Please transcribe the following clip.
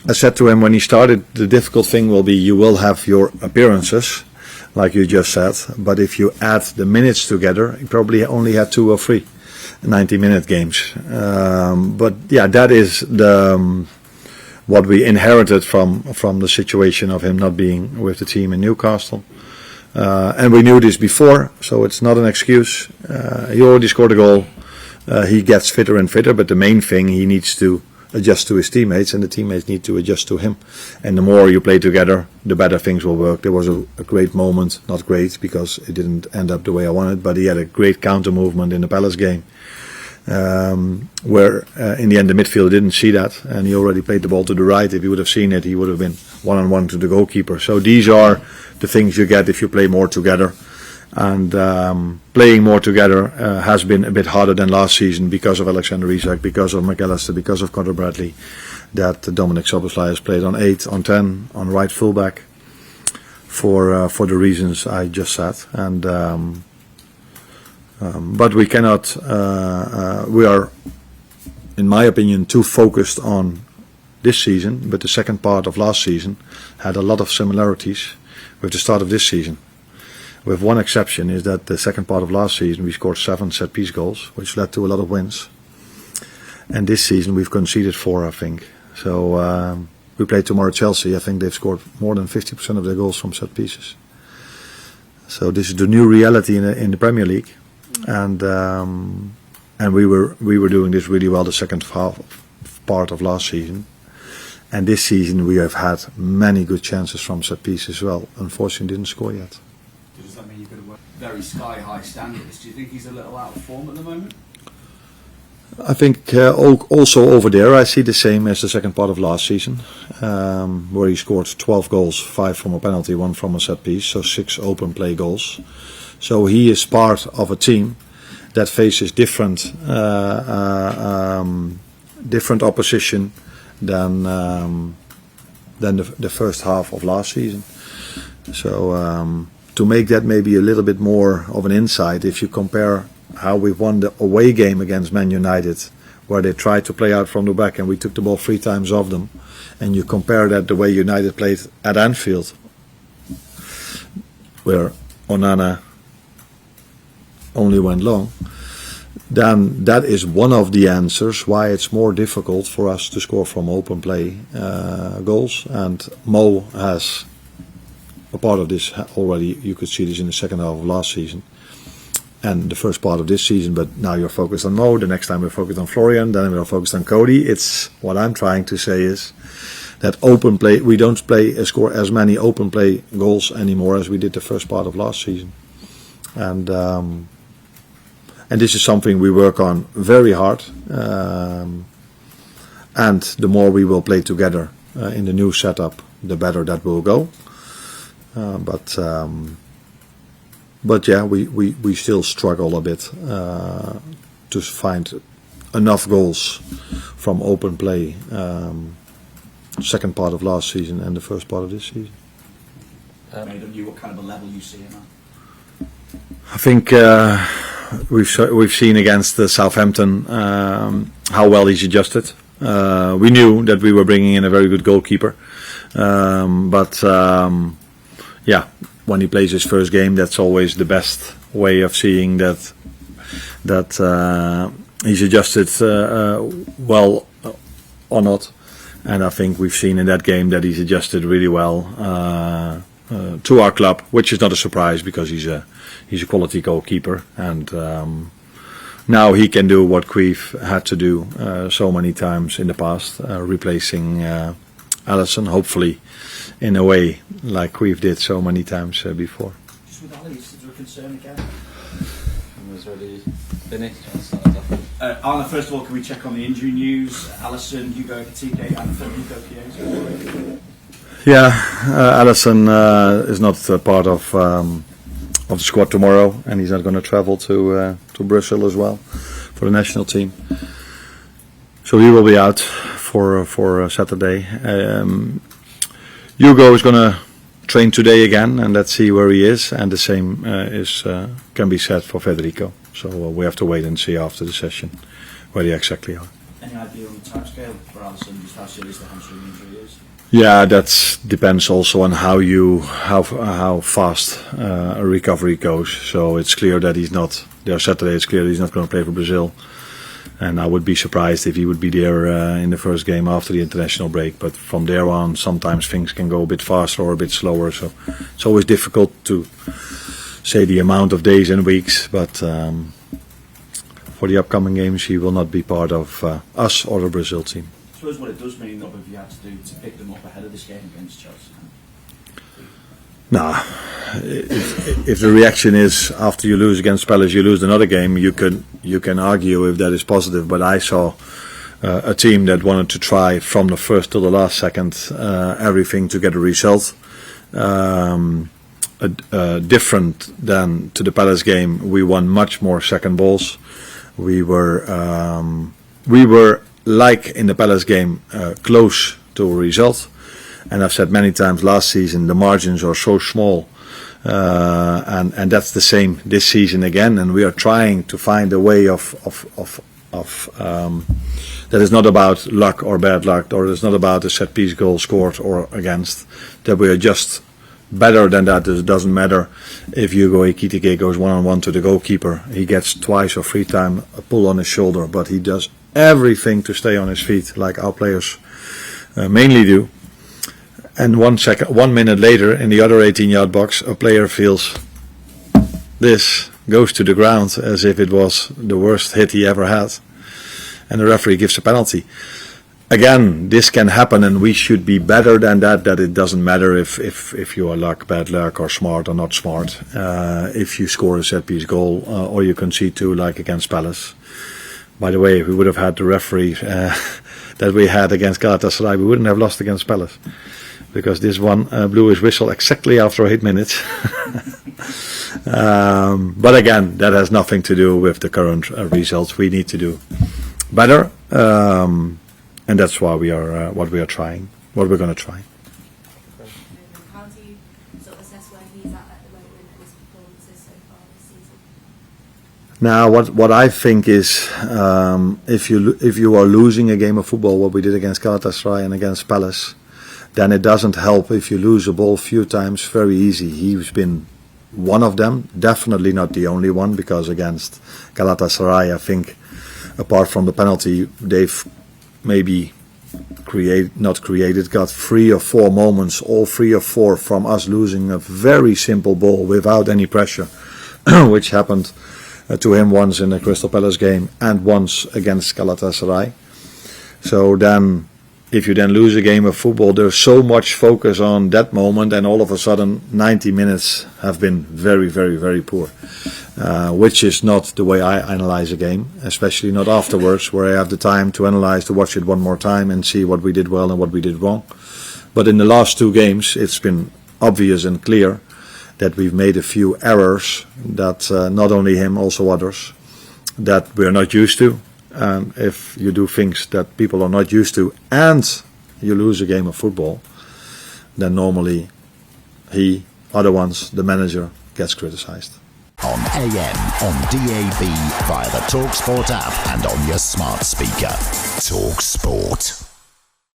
I said to him when he started, the difficult thing will be you will have your appearances, like you just said, but if you add the minutes together, he probably only had 2 or 3 90-minute games. But yeah, that is what we inherited from the situation of him not being with the team in Newcastle. And we knew this before, so it's not an excuse. He already scored a goal. He gets fitter and fitter, but the main thing, he needs to adjust to his teammates, and the teammates need to adjust to him. And the more you play together, the better things will work. There was a great moment, not great because it didn't end up the way I wanted, but he had a great counter movement in the Palace game, where in the end the midfielder didn't see that, and he already played the ball to the right. If he would have seen it, he would have been one-on-one to the goalkeeper. So these are the things you get if you play more together. And playing more together has been a bit harder than last season because of Alexander Isak, because of McAllister, because of Conor Bradley, that Dominic Szoboszlai has played on 8, on 10, on right fullback for the reasons I just said. And but we cannot, we are, in my opinion, too focused on this season, but the second part of last season had a lot of similarities with the start of this season. With one exception, is that the second part of last season we scored 7 set-piece goals, which led to a lot of wins. And this season we've conceded 4, I think. So we play tomorrow Chelsea. I think they've scored more than 50% of their goals from set-pieces. So this is the new reality in the Premier League, and we were doing this really well the second part of last season. And this season we have had many good chances from set-pieces as well. Unfortunately, didn't score yet. Does that mean you've got to work very sky-high standards? Do you think he's a little out of form at the moment? I think also over there I see the same as the second part of last season, where he scored 12 goals, 5 from a penalty, 1 from a set piece, so 6 open play goals. So he is part of a team that faces different opposition than the first half of last season. So to make that maybe a little bit more of an insight, if you compare how we won the away game against Man United, where they tried to play out from the back and we took the ball 3 times off them, and you compare that the way United played at Anfield, where Onana only went long, then that is one of the answers why it's more difficult for us to score from open play goals. And Mo has a part of this already. You could see this in the second half of last season and the first part of this season, but now you're focused on Mo, the next time we're focused on Florian, then we're focused on Cody. It's what I'm trying to say is that open play, we don't score as many open play goals anymore as we did the first part of last season. And this is something we work on very hard, and the more we will play together in the new setup, the better that will go. But yeah, we still struggle a bit to find enough goals from open play, second part of last season and the first part of this season. What kind of a level you see him at? I think we've seen against Southampton how well he's adjusted. We knew that we were bringing in a very good goalkeeper, but yeah, when he plays his first game, that's always the best way of seeing that he's adjusted well or not. And I think we've seen in that game that he's adjusted really well to our club, which is not a surprise because he's a quality goalkeeper, and now he can do what Cruyff had to do so many times in the past, replacing Alisson, hopefully in a way like Cruyff did so many times before. Just with Ali, is there a concern again? It was already finished. Arne, first of all, can we check on the injury news? Alisson, Hugo Ekitike and Federico Chiesa? Yeah, Alisson is not part of the squad tomorrow, and he's not going to travel to Brussels as well for the national team. So he will be out for Saturday. Hugo is going to train today again, and let's see where he is. And the same can be said for Federico. So we have to wait and see after the session where they exactly are. Any idea on the timescale for Alisson, just how serious the hamstring injury is? Yeah, that depends also on how fast a recovery goes. So it's clear that he's not there Saturday. It's clear that he's not going to play for Brazil, and I would be surprised if he would be there in the first game after the international break. But from there on, sometimes things can go a bit faster or a bit slower. So it's always difficult to say the amount of days and weeks. But for the upcoming games, he will not be part of us or the Brazil team. I suppose what it does mean, though, if you had to do to pick them up ahead of this game against Chelsea. Nah, if the reaction is after you lose against Palace, you lose another game, you can argue if that is positive. But I saw a team that wanted to try from the first till the last second everything to get a result. Different than to the Palace game, we won much more second balls. We were like in the Palace game close to a result. And I've said many times last season, the margins are so small, and that's the same this season again. And we are trying to find a way of that is not about luck or bad luck, or it's not about a set piece goal scored or against. That we are just better than that. It doesn't matter if Hugo Ekitike goes 1-on-1 to the goalkeeper. He gets twice or three times a pull on his shoulder, but he does everything to stay on his feet, like our players mainly do. And 1 minute later, in the other 18-yard box, a player feels this, goes to the ground as if it was the worst hit he ever had. And the referee gives a penalty. Again, this can happen, and we should be better than that. That it doesn't matter if you are luck, bad luck, or smart or not smart. If you score a set-piece goal or you concede two, like against Palace. By the way, if we would have had the referee that we had against Galatasaray, we wouldn't have lost against Palace. Because this one blew his whistle exactly after 8 minutes. But again, that has nothing to do with the current results. We need to do better, and that's why we are what we are trying, what we're going to try. How do you sort of assess where he's at the moment and his performances so far this season? Now, what I think is, if you are losing a game of football, what we did against Galatasaray and against Palace, then it doesn't help if you lose a ball a few times very easy. He's been one of them, definitely not the only one, because against Galatasaray, I think, apart from the penalty, they've maybe got 3 or 4 moments, all 3 or 4 from us losing a very simple ball without any pressure, which happened to him once in the Crystal Palace game and once against Galatasaray. So then, if you then lose a game of football, there's so much focus on that moment, and all of a sudden 90 minutes have been very, very, very poor, which is not the way I analyze a game, especially not afterwards, where I have the time to analyze, to watch it one more time and see what we did well and what we did wrong. But in the last 2 games, it's been obvious and clear that we've made a few errors that not only him, also others, that we're not used to. And if you do things that people are not used to and you lose a game of football, then normally other ones, the manager, gets criticized. On AM, on DAB, via the talkSPORT app and on your smart speaker. talkSPORT.